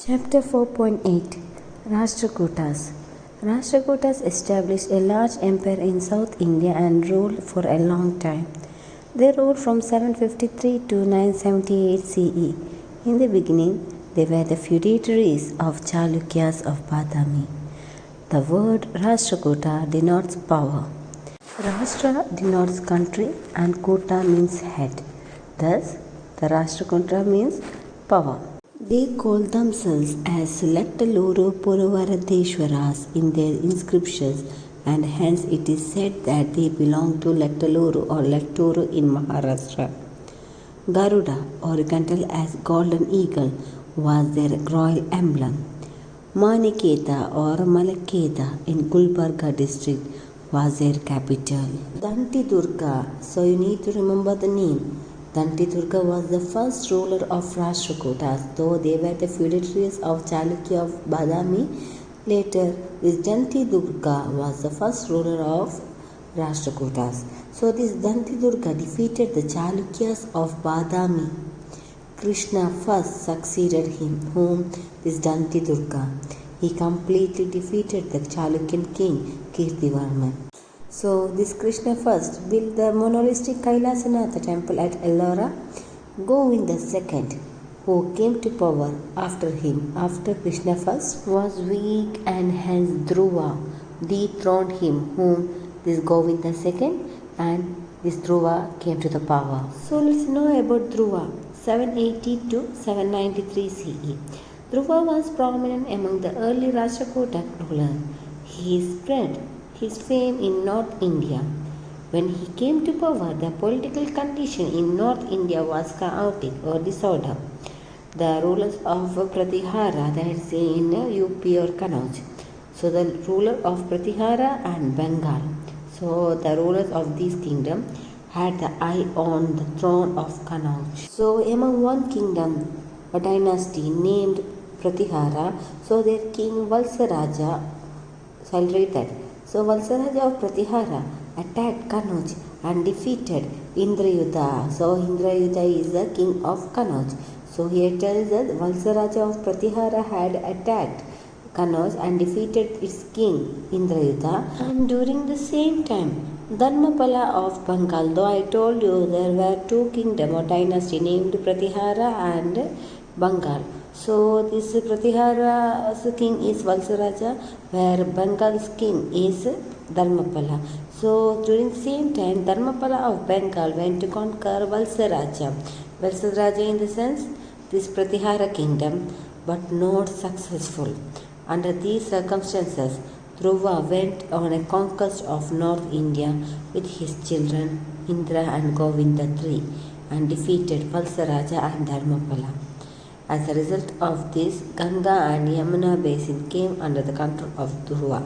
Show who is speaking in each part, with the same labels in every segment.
Speaker 1: Chapter 4.8 Rashtrakutas. Rashtrakutas established a large empire in South India and ruled for a long time. They ruled from 753 to 978 CE. In the beginning, they were the feudatories of Chalukyas of Badami. The word Rashtrakuta denotes power. Rashtra denotes country and Kuta means head. Thus, the Rashtrakuta means power. They call themselves as Lattaluru Puravaradeshwaras in their inscriptions, and hence it is said that they belong to Lattaluru or Latturu in Maharashtra. Garuda, oriental as golden eagle, was their royal emblem. Maniketa or Malaketa in Gulbarga district was their capital. Danti Durga, so you need to remember the name. Danti Durga was the first ruler of Rashtrakutas, though they were the feudatories of Chalukya of Badami. Later, this Danti Durga was the first ruler of Rashtrakutas. So this Danti Durga defeated the Chalukyas of Badami. Krishna first succeeded him, whom this Danti Durga. He completely defeated the Chalukyan king Kirtivarman. So this Krishna first built the monolithic Kailasanatha temple at Ellora. Govinda II, who came to power after him, after Krishna first, was weak and hence Dhruva dethroned him, whom this Govinda II and this Dhruva came to the power. So let's know about Dhruva, 780 to 793 CE. Dhruva was prominent among the early Rashtrakuta rulers. He spread his fame in North India. When he came to power, the political condition in North India was chaotic or disorder. The rulers of Pratihara, that is in UP or Kannauj. So the ruler of Pratihara and Bengal. So the rulers of this kingdom had the eye on the throne of Kannauj. So among one kingdom, a dynasty named Pratihara, so their king Valsaraja, so I'll read that. So Valsaraja of Pratihara attacked Kannauj and defeated Indrayudha. So Indrayudha is the king of Kannauj. So here tells us Valsaraja of Pratihara had attacked Kannauj and defeated its king Indrayudha. And during the same time, Dharmapala of Bengal, though I told you there were two kingdoms or dynasty named Pratihara and Bengal. So this Pratihara's king is Valsaraja, where Bengal's king is Dharmapala. So during the same time, Dharmapala of Bengal went to conquer Valsaraja. Valsaraja in the sense, this Pratihara kingdom, but not successful. Under these circumstances, Dhruva went on a conquest of North India with his children Indra and Govinda III and defeated Valsaraja and Dharmapala. As a result of this, Ganga and Yamuna basin came under the control of Dhruva.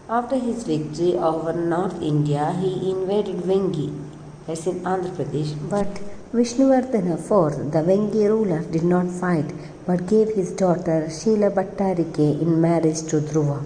Speaker 1: After his victory over North India, he invaded Vengi, that's in Andhra Pradesh. But Vishnuvardhana IV, the Vengi ruler, did not fight but gave his daughter Sheela Bhattarike in marriage to Dhruva.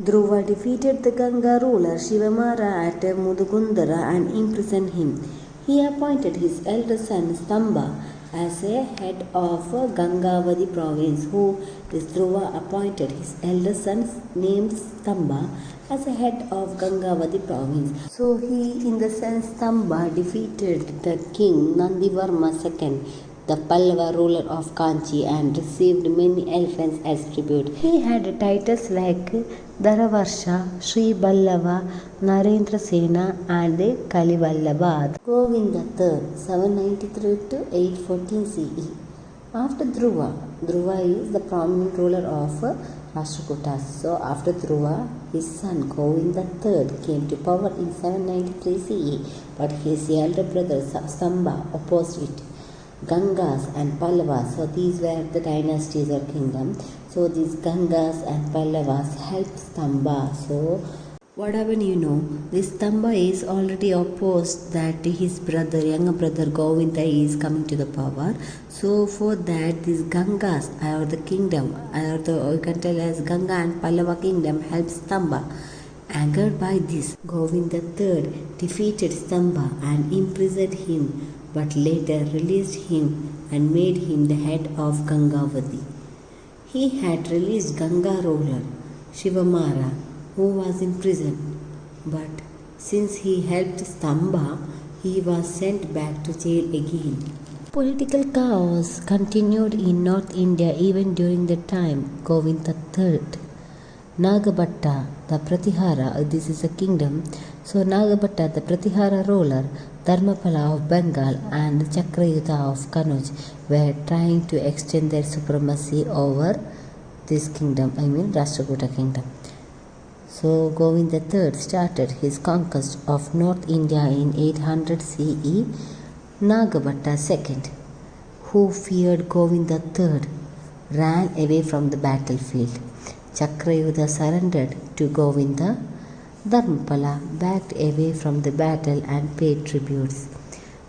Speaker 1: Dhruva defeated the Ganga ruler Shivamara at Mudugundara and imprisoned him. He appointed his elder son Stamba as a head of Gangavadi province, who this Dhruva appointed his elder son named Stamba as a head of Gangavadi province. So he, in the sense Stamba, defeated the king Nandivarma II, the Pallava ruler of Kanchi, and received many elephants as tribute. He had titles like Dharavarsha, Sri Ballava, Narendra Sena, and Kalivallabha. Govinda III, 793 to 814 CE. After Dhruva, Dhruva is the prominent ruler of Rashtrakutas. So after Dhruva, his son Govinda III came to power in 793 CE, but his elder brother Stamba opposed it. Gangas and Pallavas, so these were the dynasties or kingdom. So these Gangas and Pallavas helped Stamba. So what happened, this Stamba is already opposed that his brother, younger brother Govinda is coming to the power. So for that, these Gangas or the kingdom, or you can tell as Ganga and Pallava kingdom helped Stamba. Angered by this, Govinda III defeated Stamba and imprisoned him, but later released him and made him the head of Gangavadi. He had released Ganga ruler Shivamara, who was in prison, but since he helped Stamba, he was sent back to jail again. Political chaos continued in North India even during the time Govinda III. Nagabhatta, the Pratihara, this is a kingdom. So Nagabhatta, the Pratihara ruler, Dharmapala of Bengal and Chakrayuta of Kanuj were trying to extend their supremacy over this kingdom, Rashtrakuta kingdom. So Govinda III started his conquest of North India in 800 CE. Nagabhatta II, who feared Govinda III, ran away from the battlefield. Chakrayuta surrendered to Govinda. Dharmapala backed away from the battle and paid tributes.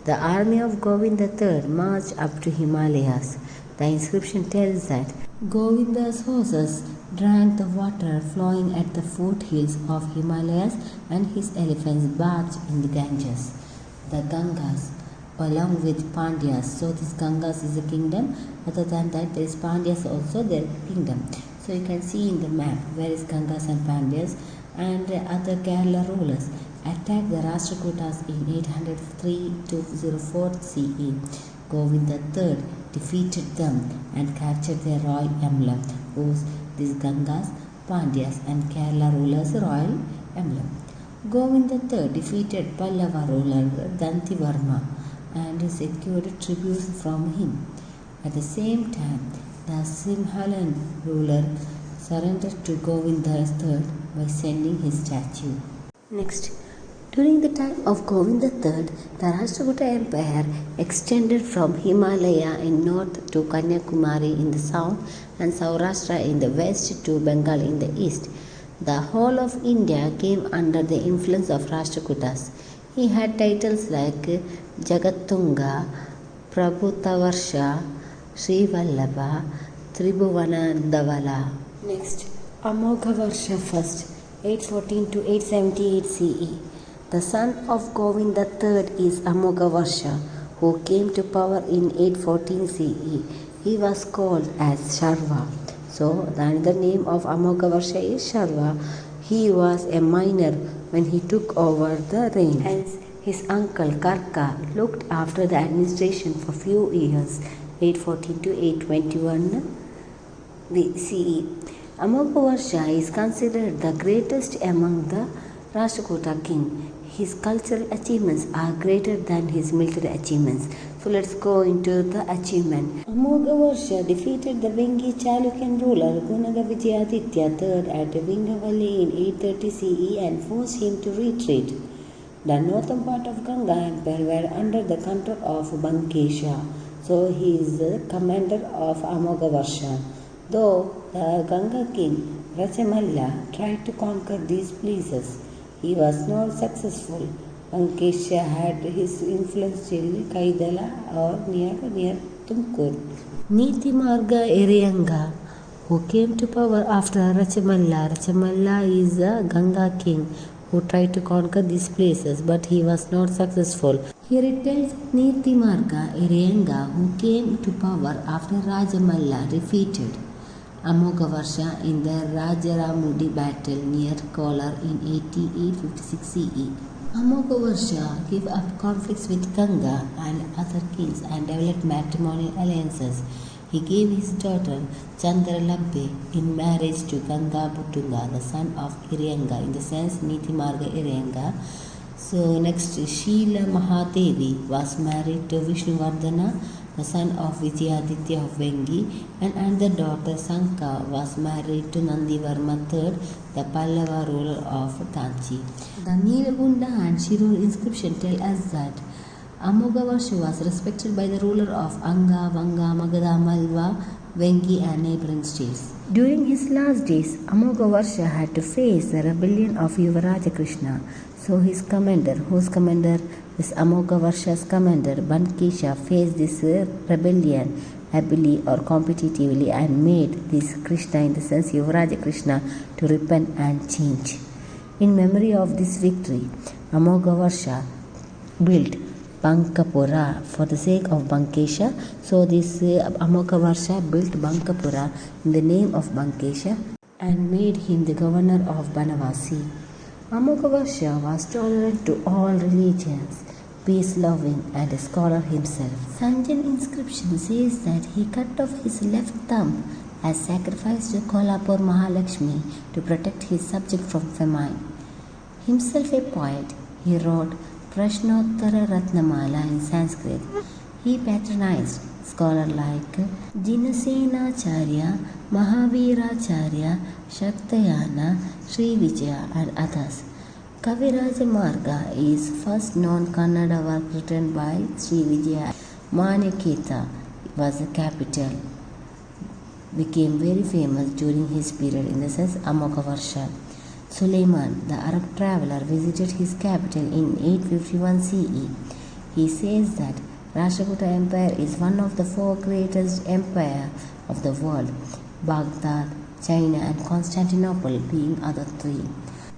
Speaker 1: The army of Govinda III marched up to Himalayas. The inscription tells that Govinda's horses drank the water flowing at the foothills of Himalayas and his elephants bathed in the Ganges. The Gangas, along with Pandyas. So this Gangas is a kingdom. Other than that, there is Pandyas also their kingdom. So you can see in the map where is Gangas and Pandyas, and other Kerala rulers attacked the Rashtrakutas in 803 to 04 CE. Govinda III defeated them and captured their royal emblem, whose these Gangas, Pandyas and Kerala rulers' royal emblem. Govinda III defeated Pallava ruler Dantivarma and secured tributes from him. At the same time, the Simhalan ruler surrendered to Govinda III by sending his statue. Next, during the time of Govinda III, the Rashtrakuta Empire extended from Himalaya in north to Kanyakumari in the south and Saurashtra in the west to Bengal in the east. The whole of India came under the influence of Rashtrakutas. He had titles like Jagatunga, Prabhutavarsha, Srivallabha, Tribhuvanandavala. Next, Amoghavarsha first, 814 to 878 CE. The son of Govinda III is Amoghavarsha, who came to power in 814 CE. He was called as Sharva. So, the another name of Amoghavarsha is Sharva. He was a minor when he took over the reign. Hence, his uncle Karka looked after the administration for few years, 814 to 821 CE. Amoghavarsha is considered the greatest among the Rashtrakuta king. His cultural achievements are greater than his military achievements. So let's go into the achievement. Amoghavarsha defeated the Vengi Chalukyan ruler Gunaga Vijayaditya III at Vingavalli in 830 CE and forced him to retreat. The northern part of Ganga Empire were under the control of Bankesha. So he is the commander of Amoghavarsha. Though the Ganga king Rachamalla tried to conquer these places, he was not successful. Bankesha had his influence till Kaidala or near Tumkur. Nitimarga Eriyanga, who came to power after Rachamalla. Rachamalla is a Ganga king who tried to conquer these places, but he was not successful. Here it tells Nitimarga Eriyanga, who came to power after Rajamalla defeated Amoghavarsha in the Rajaramudi battle near Kolar in 856 CE. Amoghavarsha gave up conflicts with Ganga and other kings and developed matrimonial alliances. He gave his daughter Chandralampe in marriage to Ganga Buttunga, the son of Iriyanga, in the sense Nitimarga Iriyanga. So next, Sheela Mahadevi was married to Vishnuvardhana, the son of Vijayaditya of Vengi, and another daughter Sanka was married to Nandivarma III, the Pallava ruler of Kanchi. The Neelagunda and Shirur inscription tell us that Amoghavarsha was respected by the ruler of Anga, Vanga, Magadha, Malwa, Vengi and neighboring states. During his last days, Amoghavarsha had to face the rebellion of Yuvaraja Krishna. So his commander, whose commander is Amoghavarsha's commander, Bankesha, faced this rebellion happily or competitively and made this Krishna, in the sense Yuvaraja Krishna, to repent and change. In memory of this victory, Amoghavarsha built Bankapura for the sake of Bankesha. So this Amokavarsha built Bankapura in the name of Bankesha and made him the governor of Banavasi. Amokavarsha was tolerant to all religions, peace-loving and a scholar himself. Sanjan inscription says that he cut off his left thumb as sacrifice to Kolhapur Mahalakshmi to protect his subject from famine. Himself a poet, he wrote Prashnottara Ratnamala in Sanskrit. He patronized scholars like Jinasenacharya, Mahaviracharya, Shaktayana, Sri Vijaya and others. Kaviraja Marga is first known Kannada work written by Sri Vijaya. Maneketa was the capital. Became very famous during his period, in the sense Amokavarsha. Suleiman, the Arab traveler, visited his capital in 851 CE. He says that Rashtrakuta Empire is one of the four greatest empires of the world, Baghdad, China and Constantinople being other three.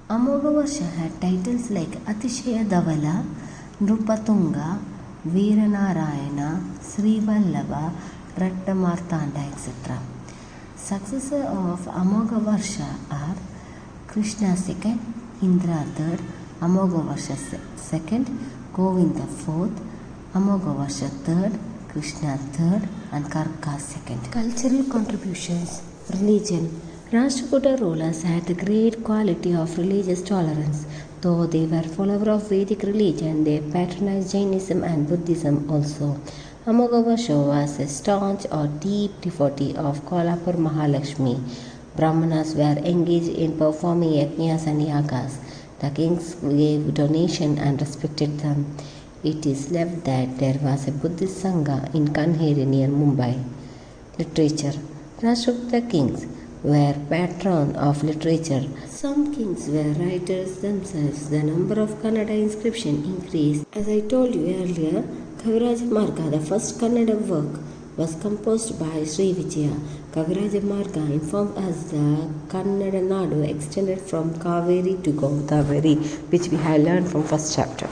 Speaker 1: Amogavarsha had titles like Atishaya Davala, Nrupatunga, Veeranarayana, Sri Vallabha, Rattamartanda, etc. Successors of Amogavarsha are Krishna II, Indra III, Amogavarsha II, Govinda IV, Amogavarsha III, Krishna III and Karka II. Cultural contributions. Religion. Rashtrakuta rulers had the great quality of religious tolerance. Though they were followers of Vedic religion, they patronized Jainism and Buddhism also. Amogavarsha was a staunch or deep devotee of Kolhapur Mahalakshmi. Brahmanas were engaged in performing yajnas and yagas. The kings gave donation and respected them. It is left that there was a Buddhist Sangha in Kanheri near Mumbai. Literature. Rashtrakuta kings were patron of literature. Some kings were writers themselves. The number of Kannada inscriptions increased. As I told you earlier, Kaviraja Marga, the first Kannada work, was composed by Sri Vijaya. Kaviraja Marga informed us the Kannada Nadu extended from Kaveri to Godavari, which we have learned from first chapter.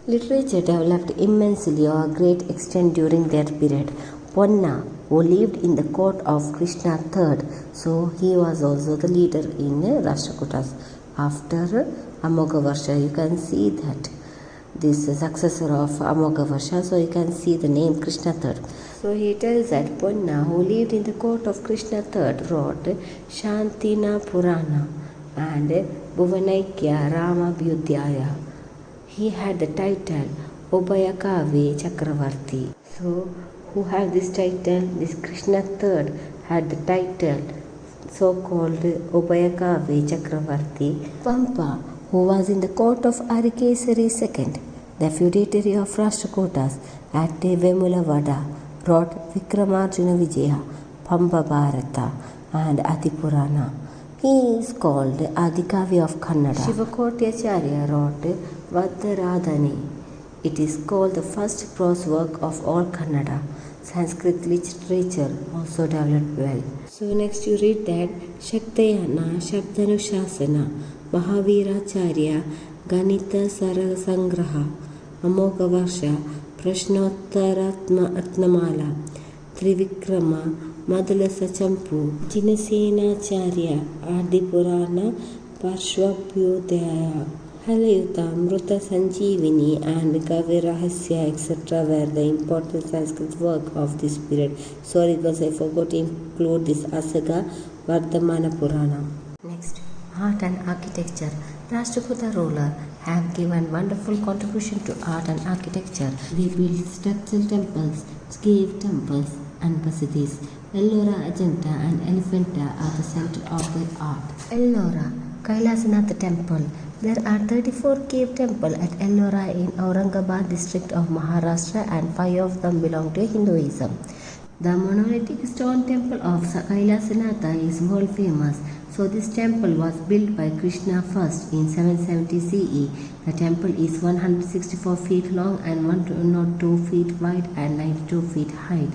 Speaker 1: Literature developed immensely or great extent during their period. Ponna, who lived in the court of Krishna III, so he was also the leader in Rashtrakutas. After Amogavarsha, you can see that this successor of Amogavarsha, so you can see the name Krishna III. So he tells that Ponna, who lived in the court of Krishna III, wrote Shantina Purana and Bhuvanaikkya Ramabhyudhyaya. He had the title Ubhayakavi Chakravarti. So who had this title? This Krishna III had the title so-called Ubhayakavi Chakravarti. Pampa, who was in the court of Arikesari II, the feudatory of Rashtrakutas at Vemulavada, wrote Vikramarjuna Vijaya, Pamba Bharata and Adipurana. He is called Adikavi of Kannada. Shivakotyacharya wrote Vadaradhani. It is called the first prose work of all Kannada. Sanskrit literature also developed well. So next you read that Shaktayana, Shabdanushasana, Mahaviracharya, Ganita Sarasangraha, Amogavarsha, Prashnottaratnamala, Trivikrama, Madalasa Champu, Jinasenacharya, Adipurana, Parshvabhyudaya, Halayuta, Mruta Sanjeevani and Kavirahasya etc. were the important Sanskrit work of this period. Sorry because I forgot to include this Asaga Vardhamana Purana. Next, art and architecture. Rashtrakuta rulers have given wonderful contribution to art and architecture. They built structural temples, cave temples and basidis. Ellora, Ajanta and Elephanta are the center of their art. Ellora, Kailasanath temple. There are 34 cave temples at Ellora in Aurangabad district of Maharashtra and 5 of them belong to Hinduism. The monolithic stone temple of Kailasanatha is world famous. So this temple was built by Krishna first in 770 CE. The temple is 164 feet long and 102 feet wide and 92 feet height.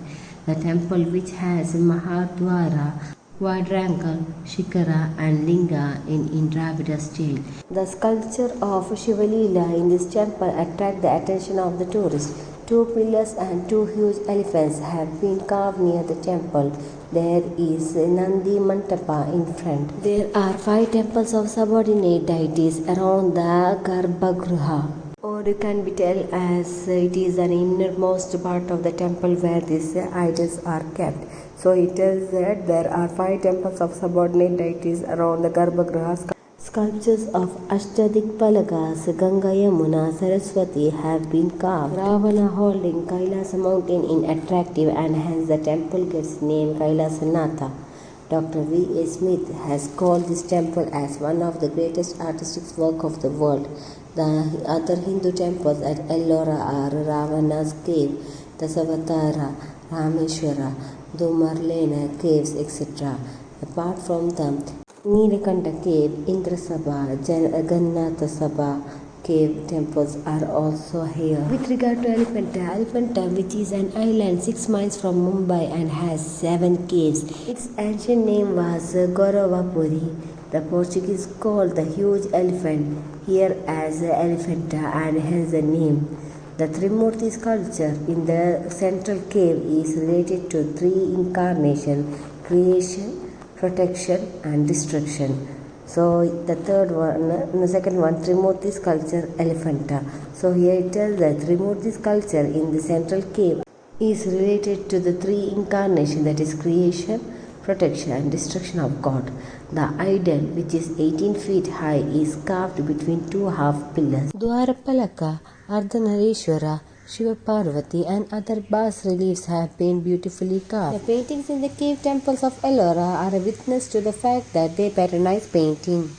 Speaker 1: The temple, which has Mahadwara, quadrangle, shikara and linga in Dravida style. The sculpture of Shivalila in this temple attract the attention of the tourists. 2 pillars and 2 huge elephants have been carved near the temple. There is Nandi Mantapa in front. There are 5 temples of subordinate deities around the Garbhagriha. Or you can be tell as it is an innermost part of the temple where these idols are kept. So it tells that there are 5 temples of subordinate deities around the Garbhagriha. Sculptures of Ashtadikpalagas, Ganga, Yamuna, Saraswati have been carved. Ravana holding Kailasa mountain in attractive and hence the temple gets name Kailasanatha. Dr. V. A. Smith has called this temple as one of the greatest artistic work of the world. The other Hindu temples at Ellora are Ravana's cave, Dasavatara, Rameshwara, Dumarlena caves, etc. Apart from the Neelakanta cave, Indrasabha, Jagannatha Sabha cave temples are also here. With regard to Elephanta which is an island 6 miles from Mumbai and has 7 caves. Its ancient name was Gauravapuri. The Portuguese called the huge elephant here as Elephanta and hence the name. The Trimurti sculpture in the central cave is related to 3 incarnations: creation, protection and destruction. So the second one, Trimurti sculpture Elephanta. So here it tells that Trimurti sculpture in the central cave is related to the 3 incarnations, that is creation, protection and destruction of God. The idol, which is 18 feet high, is carved between 2 half pillars. Dwarapalaka, Ardhanarishwara, Shiva Parvati and other bas reliefs have been beautifully carved. The paintings in the cave temples of Ellora are a witness to the fact that they patronize painting.